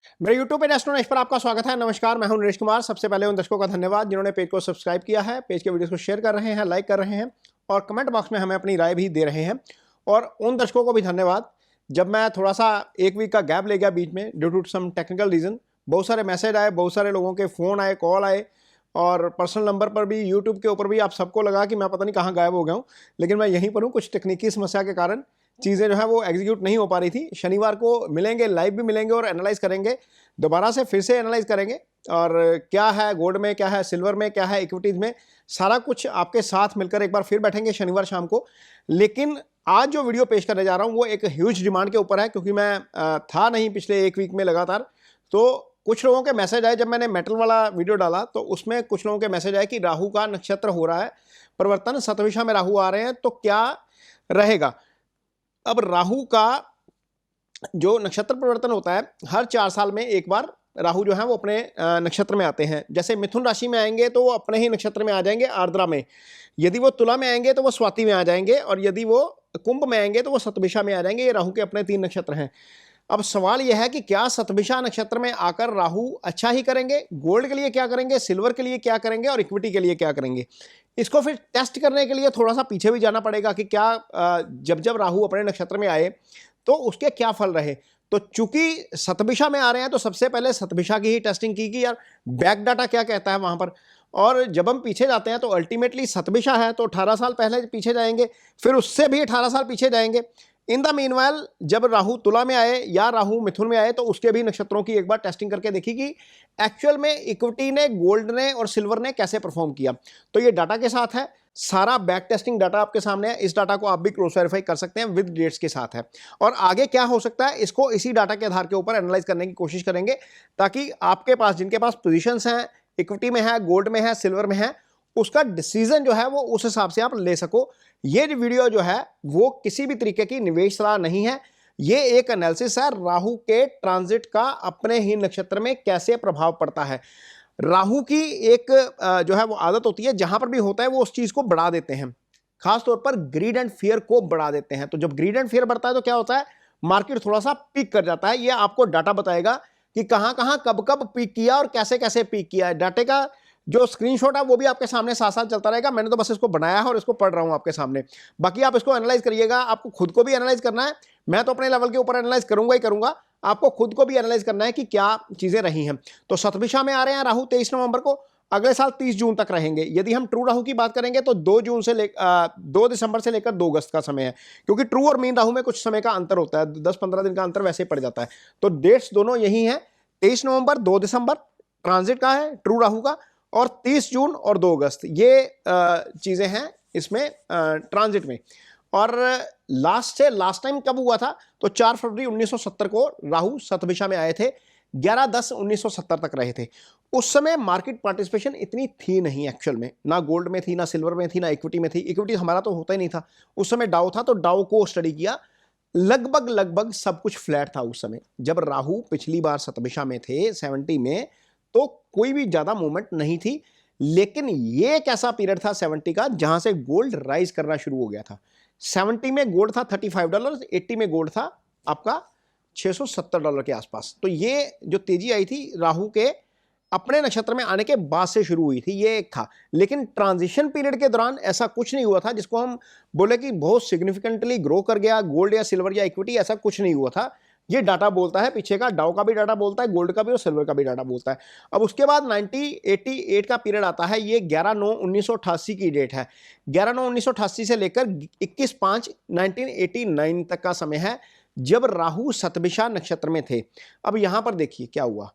मेरे YouTube पे astronaut पर आपका स्वागत है। नमस्कार, मैं हूं नरेश कुमार। सबसे पहले उन दर्शकों का धन्यवाद जिन्होंने पेज को सब्सक्राइब किया है, पेज के वीडियोस को शेयर कर रहे हैं, लाइक कर रहे हैं और कमेंट बॉक्स में हमें अपनी राय भी दे रहे हैं। और उन दर्शकों को भी धन्यवाद, जब मैं थोड़ा सा एक वीक का गैप ले गया बीच में due to some technical reason, बहुत सारे मैसेज आए, बहुत सारे लोगों के फ़ोन आए, कॉल आए और पर्सनल नंबर पर भी, यूट्यूब के ऊपर भी आप सबको लगा कि मैं पता नहीं कहाँ गायब हो गया हूँ। लेकिन मैं यहीं पर हूँ, कुछ तकनीकी समस्या के कारण चीज़ें जो है वो एग्जीक्यूट नहीं हो पा रही थी। शनिवार को मिलेंगे, लाइव भी मिलेंगे और एनालाइज करेंगे, दोबारा से फिर से एनालाइज करेंगे और क्या है गोल्ड में, क्या है सिल्वर में, क्या है इक्विटीज़ में, सारा कुछ आपके साथ मिलकर एक बार फिर बैठेंगे शनिवार शाम को। लेकिन आज जो वीडियो पेश करने जा रहा हूँ वो एक ह्यूज डिमांड के ऊपर है, क्योंकि मैं था नहीं पिछले एक वीक में लगातार। तो कुछ लोगों के मैसेज आए, जब मैंने मेटल वाला वीडियो डाला तो उसमें कुछ लोगों के मैसेज आए कि राहु का नक्षत्र हो रहा है परिवर्तन, सतभिषा में राहु आ रहे हैं, तो क्या रहेगा। अब राहु का जो नक्षत्र परिवर्तन होता है, हर 4 साल में एक बार राहु जो है वो अपने नक्षत्र में आते हैं। जैसे मिथुन राशि में आएंगे तो वो अपने ही नक्षत्र में आ जाएंगे, आर्द्रा में। यदि वो तुला में आएंगे तो वो स्वाति में आ जाएंगे और यदि वो कुंभ में आएंगे तो वो सतभिषा में आ जाएंगे। ये राहु के अपने 3 नक्षत्र हैं। अब सवाल यह है कि क्या सतभिषा नक्षत्र में आकर राहु अच्छा ही करेंगे, गोल्ड के लिए क्या करेंगे, सिल्वर के लिए क्या करेंगे और इक्विटी के लिए क्या करेंगे। इसको फिर टेस्ट करने के लिए थोड़ा सा पीछे भी जाना पड़ेगा कि क्या जब जब राहु अपने नक्षत्र में आए तो उसके क्या फल रहे। तो चूंकि सतभिषा में आ रहे हैं तो सबसे पहले सतभिषा की ही टेस्टिंग की कि यार बैक डाटा क्या कहता है वहां पर। और जब हम पीछे जाते हैं तो अल्टीमेटली सतभिषा है तो 18 साल पहले पीछे जाएंगे, फिर उससे भी 18 साल पीछे जाएंगे। इन द मीनवाइल जब राहु तुला में आए या राहु मिथुन में आए तो उसके भी नक्षत्रों की एक बार टेस्टिंग करके देखी कि एक्चुअल में इक्विटी ने, गोल्ड ने और सिल्वर ने कैसे परफॉर्म किया। तो ये डाटा के साथ है, सारा बैक टेस्टिंग डाटा आपके सामने है। इस डाटा को आप भी क्रॉस वेरीफाई कर सकते हैं, विद डेट्स के साथ है। और आगे क्या हो सकता है इसको इसी डाटा के आधार के ऊपर एनालाइज करने की कोशिश करेंगे, ताकि आपके पास, जिनके पास पोजीशंस हैं, इक्विटी में है, गोल्ड में है, सिल्वर में है, उसका डिसीजन जो है वो उस हिसाब से आप ले सको। ये वीडियो जो है वो किसी भी तरीके की निवेश सलाह नहीं है, ये एक एनालिसिस है राहु के ट्रांजिट का अपने ही नक्षत्र में कैसे प्रभाव पड़ता है। राहु की एक जो है वो आदत होती है, जहां पर भी होता है वो उस चीज को बढ़ा देते हैं, खासतौर पर ग्रीड एंड फियर को बढ़ा देते हैं। तो जब ग्रीड एंड फियर बढ़ता है तो क्या होता है, मार्केट थोड़ा सा पीक कर जाता है। ये आपको डाटा बताएगा कि कहां कहां कब कब पीक किया और कैसे कैसे पीक किया है। डाटे का जो स्क्रीनशॉट है वो भी आपके सामने साथ साथ चलता रहेगा। मैंने तो बस इसको बनाया है और इसको पढ़ रहा हूं आपके सामने। बाकी आप इसको एनालाइज करिएगा, आपको खुद को भी एनालाइज करना है। मैं तो अपने लेवल के ऊपर एनालाइज करूंगा ही करूंगा, आपको खुद को भी एनालाइज करना है कि क्या चीजें रही हैं। तो सतभिषा में आ रहे हैं राहु 23 नवंबर को, अगले साल 30 जून तक रहेंगे। यदि हम ट्रू राहु की बात करेंगे तो 2 दिसंबर से लेकर 2 अगस्त का समय है, क्योंकि ट्रू और मीन राहु में कुछ समय का अंतर होता है, 10-15 दिन का अंतर वैसे पड़ जाता है। तो डेट्स दोनों यही हैं, 23 नवंबर 2 दिसंबर ट्रांजिट का है ट्रू राहु का, और 30 जून और 2 अगस्त ये चीजें हैं इसमें ट्रांजिट में। और लास्ट टाइम कब हुआ था तो 4 फरवरी 1970 को राहु सतभिषा में आए थे, 11-10-1970 तक रहे थे। उस समय मार्केट पार्टिसिपेशन इतनी थी नहीं एक्चुअल में, ना गोल्ड में थी, ना सिल्वर में थी, ना इक्विटी में थी। इक्विटी हमारा तो होता ही नहीं था उस समय, डाउ था, तो डाउ को स्टडी किया। लगभग सब कुछ फ्लैट था उस समय जब राहु पिछली बार सतभिषा में थे 70 में, तो कोई भी ज्यादा मूवमेंट नहीं थी। लेकिन ये एक ऐसा पीरियड था 70 का जहां से गोल्ड राइज करना शुरू हो गया था। 70 में गोल्ड था $35, 80 में गोल्ड था आपका $670 के आसपास। तो ये जो तेजी आई थी राहु के अपने नक्षत्र में आने के बाद से शुरू हुई थी, ये एक था। लेकिन ट्रांजिशन पीरियड के दौरान ऐसा कुछ नहीं हुआ था जिसको हम बोले कि बहुत सिग्निफिकेंटली ग्रो कर गया गोल्ड या सिल्वर या इक्विटी, ऐसा कुछ नहीं हुआ था। ये डाटा बोलता है पीछे का, डाउ का भी डाटा बोलता है, गोल्ड का भी और सिल्वर का भी डाटा बोलता है। अब उसके बाद 1988 का पीरियड आता है, ये 11/9/1988 की डेट है। 11/9/1988 से लेकर 21/5/1989 तक का समय है, जब राहु सतभिषा नक्षत्र में थे। अब यहां पर देखिए क्या हुआ,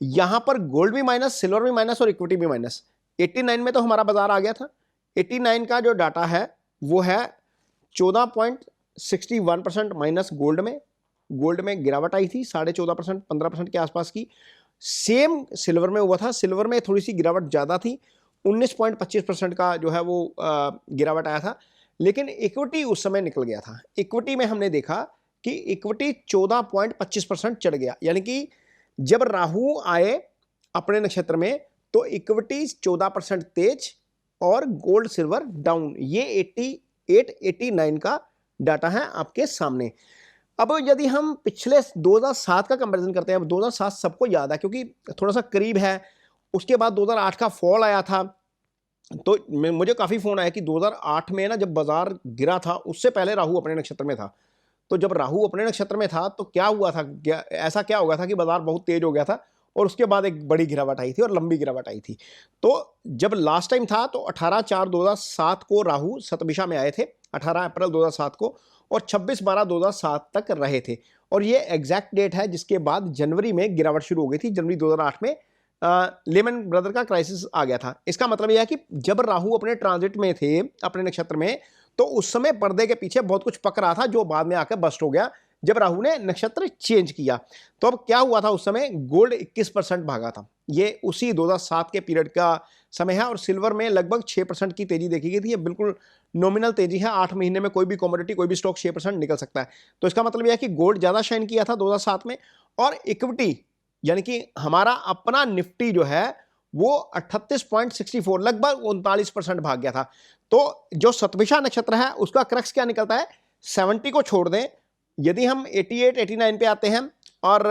यहां पर गोल्ड भी माइनस, सिल्वर भी माइनस और इक्विटी भी माइनस। 89 में तो हमारा बाजार आ गया था। 89 का जो डाटा है वो है 14.61% माइनस गोल्ड में गिरावट आई थी 14.5%, 15% के आसपास की। सेम सिल्वर में हुआ था, सिल्वर में थोड़ी सी गिरावट ज्यादा थी, 19.25% का जो है वो गिरावट आया था। लेकिन इक्विटी उस समय निकल गया था। इक्विटी में हमने देखा कि इक्विटी 14.25% चढ़ गया, यानी कि जब राहु आए अपने नक्षत्र में तो इक्विटी 14% तेज और गोल्ड सिल्वर डाउन। ये 88-89 का डाटा है आपके सामने। अब यदि हम पिछले 2007 का कंपैरिजन करते हैं, अब 2007 सबको याद है क्योंकि थोड़ा सा करीब है, उसके बाद 2008 का फॉल आया था। तो मुझे काफ़ी फ़ोन आया कि 2008 में ना जब बाजार गिरा था, उससे पहले राहु अपने नक्षत्र में था। तो जब राहु अपने नक्षत्र में था तो क्या हुआ था, ऐसा क्या हो गया था कि बाजार बहुत तेज हो गया था और उसके बाद एक बड़ी गिरावट आई थी और लंबी गिरावट आई थी। तो जब लास्ट टाइम था तो 18/4/2007 को राहु सतभिषा में आए थे, 18 अप्रैल 2007 को, और 26/12/2007 तक रहे थे। और ये एग्जैक्ट डेट है जिसके बाद जनवरी में गिरावट शुरू हो गई थी। जनवरी 2008 में लेमन ब्रदर का क्राइसिस आ गया था। इसका मतलब यह है कि जब राहु अपने ट्रांजिट में थे अपने नक्षत्र में, तो उस समय पर्दे के पीछे बहुत कुछ पक रहा था जो बाद में आकर बस्ट हो गया जब राहु ने नक्षत्र चेंज किया। तो अब क्या हुआ था, उस समय गोल्ड 21% भागा था। ये उसी 2007 के पीरियड का समय है और सिल्वर में लगभग 6% की तेजी देखी गई थी। ये बिल्कुल नॉमिनल तेजी है। 8 महीने में कोई भी कमोडिटी, कोई भी स्टॉक 6% निकल सकता है। तो इसका मतलब यह है कि गोल्ड ज्यादा शाइन किया था 2007 में, और इक्विटी यानी कि हमारा अपना निफ्टी जो है वो 38.64 लगभग 39% भाग गया था। तो जो सतभिषा नक्षत्र है उसका क्रक्स क्या निकलता है, 70 को छोड़ दें, यदि हम 88 89 पे आते हैं और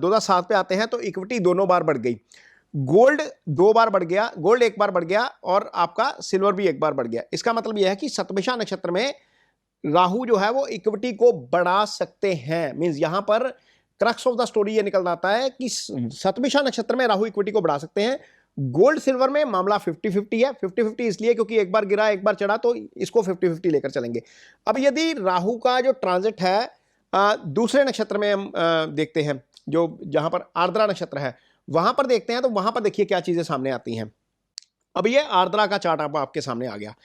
2007 पे आते हैं तो इक्विटी दोनों बार बढ़ गई, गोल्ड 2 बार बढ़ गया, गोल्ड 1 बार बढ़ गया और आपका सिल्वर भी 1 बार बढ़ गया। इसका मतलब यह है कि सतभिषा नक्षत्र में राहु जो है वो इक्विटी को बढ़ा सकते हैं। मींस यहां पर क्रक्स ऑफ द स्टोरी ये निकल आता है कि सतभिषा नक्षत्र में राहु इक्विटी को बढ़ा सकते हैं। गोल्ड सिल्वर में मामला 50-50 है। 50-50 इसलिए क्योंकि एक बार गिरा एक बार चढ़ा, तो इसको 50-50 लेकर चलेंगे। अब यदि राहु का जो ट्रांजिट है दूसरे नक्षत्र में हम देखते हैं, जो जहां पर आर्द्रा नक्षत्र है वहां पर देखते हैं, तो वहां पर देखिए क्या चीजें सामने आती हैं। अब ये आर्द्रा का चार्ट आपके सामने आ गया।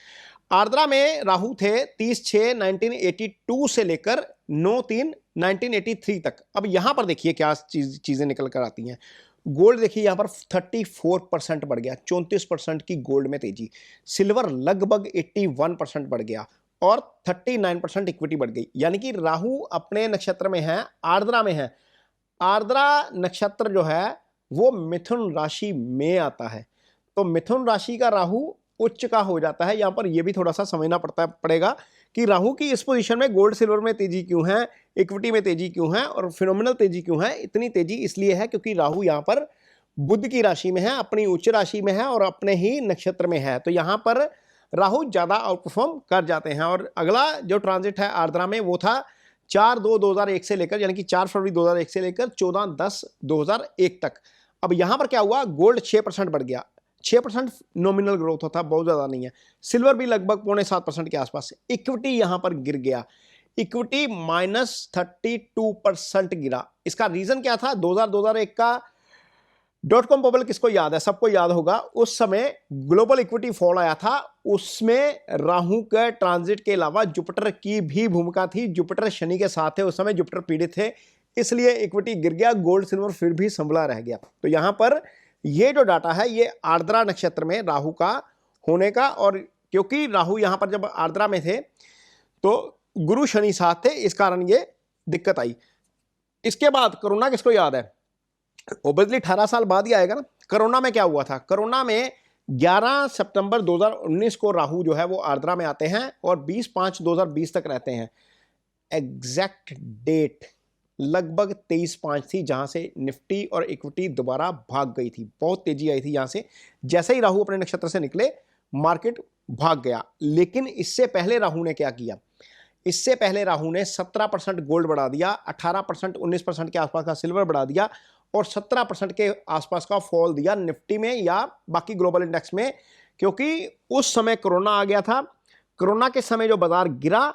आर्द्रा में राहु थे 30/6/1982 से लेकर 9/3/1983 तक। अब यहां पर देखिए क्या चीजें निकल कर आती हैं। गोल्ड देखिए यहां पर 34% बढ़ गया, 34% की गोल्ड में तेजी। सिल्वर लगभग 81% बढ़ गया और 39% इक्विटी बढ़ गई। यानी कि राहु अपने नक्षत्र में है, आर्द्रा में है। आर्द्रा नक्षत्र जो है वो मिथुन राशि में आता है, तो मिथुन राशि का राहु उच्च का हो जाता है। यहां पर यह भी थोड़ा सा समझना पड़ेगा कि राहु की इस पोजीशन में गोल्ड सिल्वर में तेजी क्यों है, इक्विटी में तेजी क्यों है और फिनोमिनल तेजी क्यों है। इतनी तेजी इसलिए है क्योंकि राहु यहां पर बुध की राशि में है, अपनी उच्च राशि में है और अपने ही नक्षत्र में है। तो यहां पर राहु ज्यादा आउट परफॉर्म कर जाते हैं। और अगला जो ट्रांजिट है आर्द्रा में वो था 4/2/2001 से लेकर, यानी कि 4 फरवरी 2001 से लेकर 14/10/2001 तक। अब यहां पर क्या हुआ, गोल्ड 6% बढ़ गया, 6% नॉमिनल ग्रोथ होता, बहुत ज्यादा नहीं है। सिल्वर भी लगभग 6.25% के आसपास है। इक्विटी यहां पर गिर गया, इक्विटी -32% गिरा। इसका रीजन क्या था, 2001 का .com बबल किसको याद है, सबको याद होगा। उस समय ग्लोबल इक्विटी फॉल आया था, उसमें राहु के ट्रांजिट के अलावा जुपिटर की भी भूमिका थी। जुपिटर शनि के साथ थे, उस समय जुपिटर पीड़ित थे, इसलिए इक्विटी गिर गया। गोल्ड सिल्वर फिर भी संभला रह गया। तो यहां पर ये जो डाटा है ये आर्द्रा नक्षत्र में राहु का होने का, और क्योंकि राहु यहां पर जब आर्द्रा में थे तो गुरु शनि साथ थे, इस कारण ये दिक्कत आई। इसके बाद कोरोना किसको याद है, ओबेसली 18 साल बाद ही आएगा ना। कोरोना में क्या हुआ था, कोरोना में 11 सितंबर 2019 को राहु जो है वो आर्द्रा में आते हैं और 20/5/2020 तक रहते हैं। एग्जैक्ट डेट लगभग 23/5 थी, जहां से निफ्टी और इक्विटी दोबारा भाग गई थी, बहुत तेजी आई थी यहां से। जैसे ही राहु अपने नक्षत्र से निकले मार्केट भाग गया। लेकिन इससे पहले राहु ने क्या किया, इससे पहले राहु ने 17% गोल्ड बढ़ा दिया, 18% 19% के आसपास का सिल्वर बढ़ा दिया और 17% के आसपास का फॉल दिया निफ्टी में या बाकी ग्लोबल इंडेक्स में, क्योंकि उस समय कोरोना आ गया था। कोरोना के समय जो बाजार गिरा,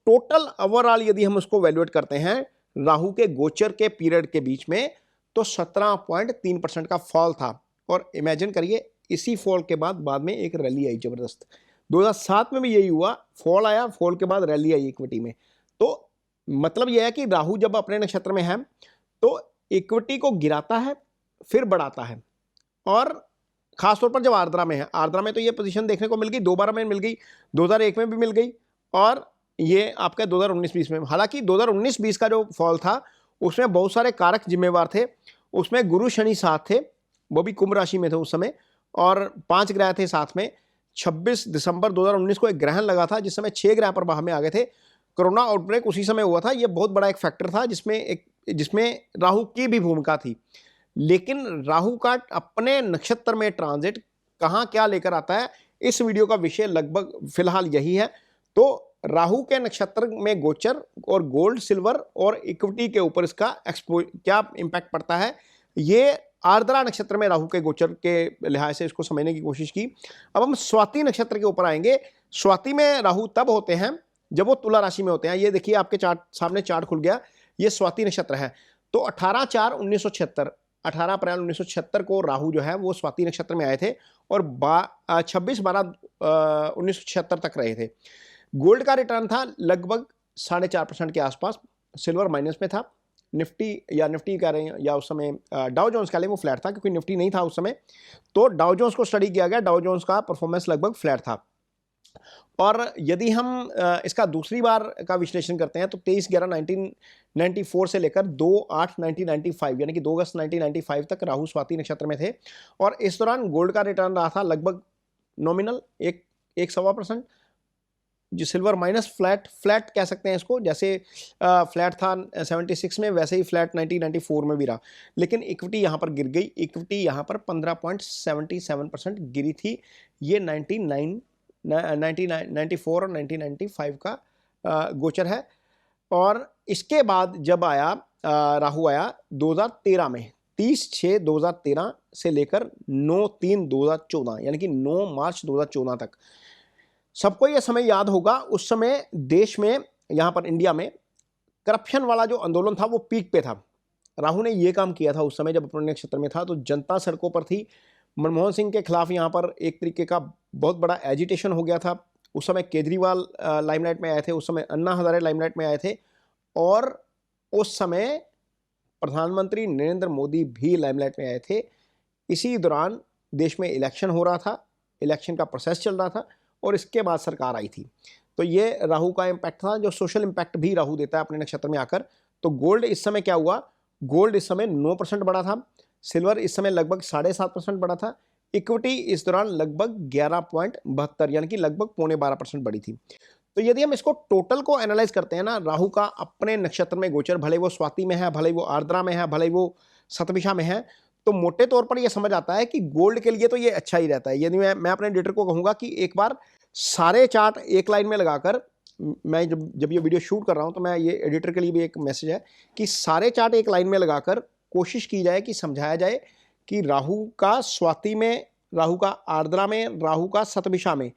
टोटल ओवरऑल यदि हम उसको वैल्यूएट करते हैं राहु के गोचर के पीरियड के बीच में, तो 17.3% का फॉल था। और इमेजिन करिए इसी फॉल के बाद में एक रैली आई जबरदस्त। 2007 में भी यही हुआ, फॉल आया, फॉल के बाद रैली आई इक्विटी में। तो मतलब यह है कि राहु जब अपने नक्षत्र में है तो इक्विटी को गिराता है फिर बढ़ाता है। और खासतौर पर जब आर्द्रा में है, आर्द्रा में तो ये पोजीशन देखने को मिल गई, 2 बार में मिल गई, 2001 में भी मिल गई और ये आपका 2019-20 में। हालांकि 2019-20 का जो फॉल था उसमें बहुत सारे कारक जिम्मेवार थे। उसमें गुरु शनि साथ थे, वो भी कुंभ राशि में थे उस समय, और 5 ग्रह थे साथ में। 26 दिसंबर 2019 को एक ग्रहण लगा था जिस समय 6 ग्रह प्रभाव में आ गए थे। कोरोना आउटब्रेक उसी समय हुआ था। ये बहुत बड़ा एक फैक्टर था जिसमें राहु की भी भूमिका थी। लेकिन राहु का अपने नक्षत्र में ट्रांजिट कहाँ क्या लेकर आता है, इस वीडियो का विषय लगभग फिलहाल यही है। तो राहु के नक्षत्र में गोचर और गोल्ड, सिल्वर और इक्विटी के ऊपर इसका क्या इंपैक्ट पड़ता है, ये आर्द्रा नक्षत्र में राहु के गोचर के लिहाज से इसको समझने की कोशिश की। अब हम स्वाति नक्षत्र के ऊपर आएंगे। स्वाति में राहु तब होते हैं जब वो तुला राशि में होते हैं। ये देखिए आपके सामने चार्ट खुल गया, ये स्वाति नक्षत्र है। तो 18/4/1976 18 अप्रैल 1976 को राहु जो है वो स्वाति नक्षत्र में आए थे और 26/12/1976 तक रहे थे। गोल्ड का रिटर्न था लगभग 4.5% के आसपास, सिल्वर माइनस में था। निफ्टी कह रहे हैं या उस समय डाउ जोन्स कह लें, वो फ्लैट था क्योंकि निफ्टी नहीं था उस समय। तो डाउ जोन्स को स्टडी किया गया, डाउ जोन्स का परफॉर्मेंस लगभग फ्लैट था। और यदि हम इसका दूसरी बार का विश्लेषण करते हैं तो 23/11/1994 से लेकर 2/8/1995 यानी कि 2 अगस्त 1995 तक राहु स्वाति नक्षत्र में थे। और इस दौरान गोल्ड का रिटर्न रहा था लगभग नॉमिनल 1.25%, जो सिल्वर माइनस फ्लैट कह सकते हैं इसको। जैसे फ्लैट था 76 में, वैसे ही फ्लैट 1994 में भी रहा। लेकिन इक्विटी यहाँ पर गिर गई, इक्विटी यहाँ पर 15.77% गिरी थी। ये 1994 और 1995 का गोचर है। और इसके बाद जब आया राहु आया 2013 में, 30/6/2013 से लेकर 9/3/2014 यानी कि 9 मार्च 2014 तक। सबको यह समय याद होगा, उस समय देश में, यहाँ पर इंडिया में करप्शन वाला जो आंदोलन था वो पीक पे था। राहु ने ये काम किया था उस समय जब अपने नक्षत्र में था, तो जनता सड़कों पर थी। मनमोहन सिंह के खिलाफ यहाँ पर एक तरीके का बहुत बड़ा एजिटेशन हो गया था। उस समय केजरीवाल लाइमलाइट में आए थे, उस समय अन्ना हजारे लाइमलाइट में आए थे, और उस समय प्रधानमंत्री नरेंद्र मोदी भी लाइमलाइट में आए थे। इसी दौरान देश में इलेक्शन हो रहा था, इलेक्शन का प्रोसेस चल रहा था और इसके बाद सरकार आई थी। तो ये राहु का इम्पैक्ट था, जो सोशल इम्पैक्ट भी राहु देता है अपने नक्षत्र में आकर। तो गोल्ड इस समय क्या हुआ, गोल्ड इस समय 9% बढ़ा था, सिल्वर इस समय लगभग 7.5% बढ़ा था, इक्विटी इस दौरान लगभग 11.72 यानी कि लगभग 11.25% बढ़ी थी। तो यदि हम इसको टोटल को एनालाइज करते हैं ना, राहु का अपने नक्षत्र में गोचर, भले वो स्वाति में है, भले वो आर्द्रा में है, भले वो शतभिषा में है, तो मोटे तौर पर यह समझ आता है कि गोल्ड के लिए तो ये अच्छा ही रहता है। यदि मैं अपने एडिटर को कहूँगा कि एक बार सारे चार्ट एक लाइन में लगाकर, मैं जब ये वीडियो शूट कर रहा हूँ तो मैं ये एडिटर के लिए भी एक मैसेज है कि सारे चार्ट एक लाइन में लगाकर कोशिश की जाए कि समझाया जाए कि राहु का स्वाति में, राहु का आर्द्रा में, राहु का शतभिषा में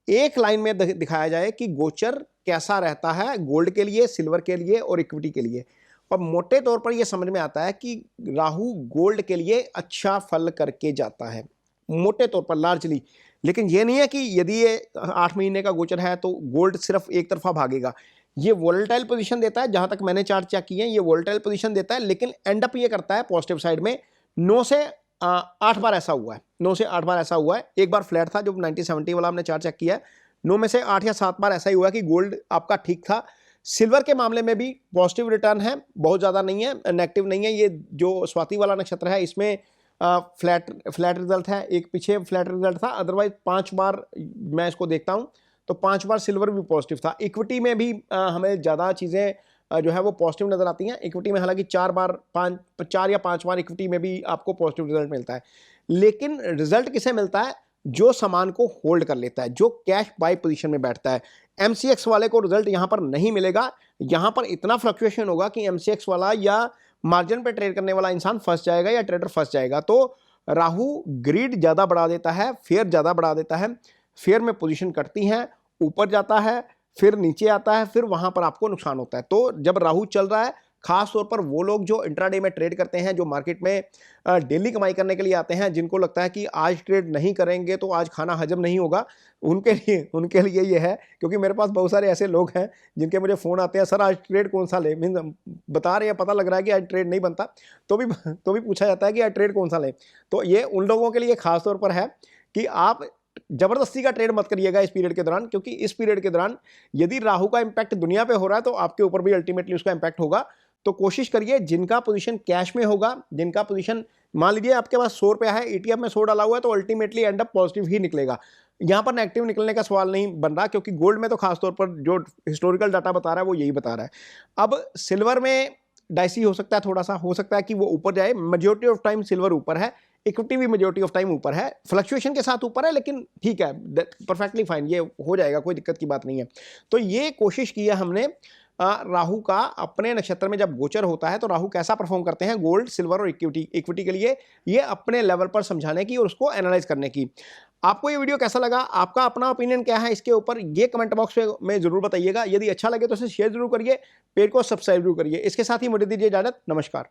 एक लाइन में दिखाया जाए कि गोचर कैसा रहता है गोल्ड के लिए, सिल्वर के लिए और इक्विटी के लिए। और मोटे तौर पर यह समझ में आता है कि राहु गोल्ड के लिए अच्छा फल करके जाता है मोटे तौर पर, लार्जली। लेकिन यह नहीं है कि यदि ये 8 महीने का गोचर है तो गोल्ड सिर्फ एक तरफा भागेगा। ये वोलेटाइल पोजीशन देता है, जहां तक मैंने चार्ट चेक किए हैं ये वोलेटाइल पोजीशन देता है, लेकिन एंड अप ये करता है पॉजिटिव साइड में। 9 से 8 बार ऐसा हुआ है, 9 से 8 बार ऐसा हुआ है। एक बार फ्लैट था जो 1970 वाला हमने चार्ट चेक किया है। 9 में से 8 या 7 बार ऐसा ही हुआ कि गोल्ड आपका ठीक था। सिल्वर के मामले में भी पॉजिटिव रिटर्न है, बहुत ज़्यादा नहीं है, नेगेटिव नहीं है। ये जो स्वाति वाला नक्षत्र है इसमें फ्लैट रिजल्ट है, एक पीछे फ्लैट रिजल्ट था। अदरवाइज 5 बार मैं इसको देखता हूँ तो 5 बार सिल्वर भी पॉजिटिव था। इक्विटी में भी हमें ज़्यादा चीज़ें जो है वो पॉजिटिव नज़र आती हैं। इक्विटी में हालांकि 4 या 5 बार इक्विटी में भी आपको पॉजिटिव रिजल्ट मिलता है। लेकिन रिजल्ट किसे मिलता है, जो सामान को होल्ड कर लेता है, जो कैश बाय पोजीशन में बैठता है। एमसीएक्स वाले को रिजल्ट यहाँ पर नहीं मिलेगा। यहाँ पर इतना फ्लक्चुएशन होगा कि एमसीएक्स वाला या मार्जिन पे ट्रेड करने वाला इंसान फंस जाएगा या ट्रेडर फंस जाएगा। तो राहु ग्रीड ज़्यादा बढ़ा देता है, फेयर ज़्यादा बढ़ा देता है। फेयर में पोजीशन कटती हैं, ऊपर जाता है, फिर नीचे आता है, फिर वहाँ पर आपको नुकसान होता है। तो जब राहु चल रहा है, खास तौर पर वो लोग जो इंट्राडे में ट्रेड करते हैं, जो मार्केट में डेली कमाई करने के लिए आते हैं, जिनको लगता है कि आज ट्रेड नहीं करेंगे तो आज खाना हजम नहीं होगा, उनके लिए ये है। क्योंकि मेरे पास बहुत सारे ऐसे लोग हैं जिनके मुझे फ़ोन आते हैं, सर आज ट्रेड कौन सा ले, मीन बता रहे हैं, पता लग रहा है कि आज ट्रेड नहीं बनता, तो भी पूछा जाता है कि आज ट्रेड कौन सा लें। तो ये उन लोगों के लिए खास तौर पर है कि आप जबरदस्ती का ट्रेड मत करिएगा इस पीरियड के दौरान, क्योंकि इस पीरियड के दौरान यदि राहु का इंपैक्ट दुनिया पे हो रहा है तो आपके ऊपर भी अल्टीमेटली उसका इंपैक्ट होगा। तो कोशिश करिए, जिनका पोजीशन कैश में होगा, जिनका पोजीशन मान लीजिए आपके पास 100 रुपया है, ईटीएफ में 100 डाला हुआ है, तो अल्टीमेटली एंड अप पॉजिटिव ही निकलेगा। यहाँ पर नेगेटिव निकलने का सवाल नहीं बन रहा, क्योंकि गोल्ड में तो खासतौर पर जो हिस्टोरिकल डाटा बता रहा है वो यही बता रहा है। अब सिल्वर में डाइसी हो सकता है, थोड़ा सा हो सकता है कि वो ऊपर जाए। मेजोरिटी ऑफ टाइम सिल्वर ऊपर है, इक्विटी भी मेजोरिटी ऑफ टाइम ऊपर है, फ्लक्चुएशन के साथ ऊपर है, लेकिन ठीक है, परफेक्टली फाइन, ये हो जाएगा, कोई दिक्कत की बात नहीं है। तो ये कोशिश की है हमने राहु का अपने नक्षत्र में जब गोचर होता है तो राहु कैसा परफॉर्म करते हैं गोल्ड, सिल्वर और इक्विटी के लिए, ये अपने लेवल पर समझाने की और उसको एनालाइज करने की। आपको ये वीडियो कैसा लगा, आपका अपना ओपिनियन क्या है इसके ऊपर, ये कमेंट बॉक्स में जरूर बताइएगा। यदि अच्छा लगे तो इसे शेयर जरूर करिए, पेज को सब्सक्राइब जरूर करिए। इसके साथ ही मुझे दीजिए इजाजत, नमस्कार।